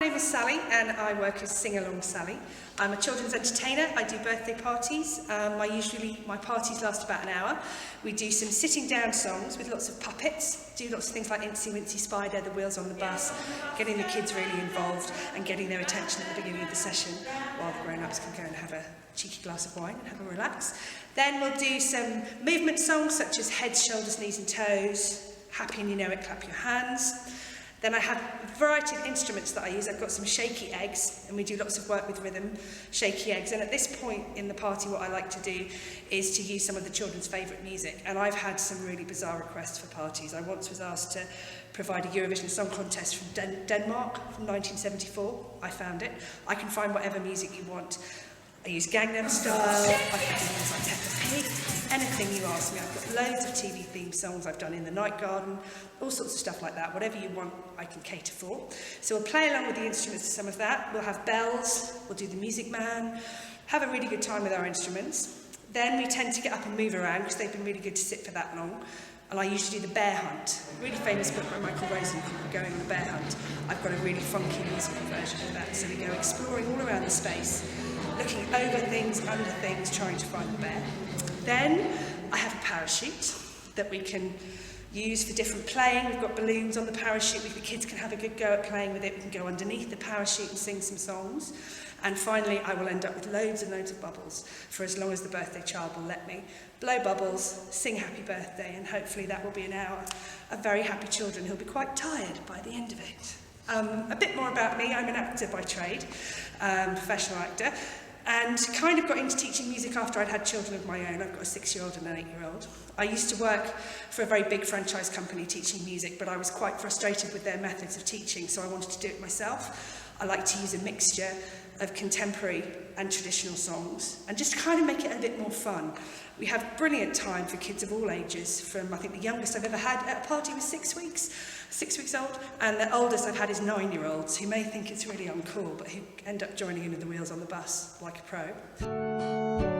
My name is Sally and I work as Singalong Sally. I'm a children's entertainer. I do birthday parties. My parties last about an hour. We do some sitting down songs with lots of puppets, do lots of things like Incy Wincy Spider, the wheels on the bus, getting the kids really involved and getting their attention at the beginning of the session while the grown-ups can go and have a cheeky glass of wine and have a relax. Then we'll do some movement songs such as heads, shoulders, knees and toes, happy and you know it, clap your hands. Then I have a variety of instruments that I use. I've got some shaky eggs, and we do lots of work with rhythm, shaky eggs. And at this point in the party, what I like to do is to use some of the children's favourite music. And I've had some really bizarre requests for parties. I once was asked to provide a Eurovision Song Contest from Denmark from 1974. I found it. I can find whatever music you want. I use Gangnam Style, I can do things like Peppa Pig, anything you ask me. I've got loads of TV themed songs I've done in the night garden, all sorts of stuff like that. Whatever you want, I can cater for. So we'll play along with the instruments to some of that. We'll have bells, we'll do the Music Man, have a really good time with our instruments. Then we tend to get up and move around because they've been really good to sit for that long. And I usually do the bear hunt, a really famous book by Michael Rosen called Going on a Bear Hunt. I've got a really funky musical version of that. So we go exploring all around the space, looking over things, under things, trying to find the bear. Then I have a parachute that we can use for different playing. We've got balloons on the parachute. The kids can have a good go at playing with it. We can go underneath the parachute and sing some songs. And finally, I will end up with loads and loads of bubbles for as long as the birthday child will let me. Blow bubbles, sing happy birthday, and hopefully that will be an hour of very happy children who'll be quite tired by the end of it. A bit more about me. I'm an actor by trade, professional actor. And kind of got into teaching music after I'd had children of my own. I've got a 6-year-old and an 8-year-old. I used to work for a very big franchise company teaching music, but I was quite frustrated with their methods of teaching, so I wanted to do it myself. I like to use a mixture of contemporary and traditional songs and just kind of make it a bit more fun. We have brilliant time for kids of all ages, from I think the youngest I've ever had at a party was 6 weeks old, and the oldest I've had is 9-year-olds who may think it's really uncool, but who end up joining in with the wheels on the bus like a pro.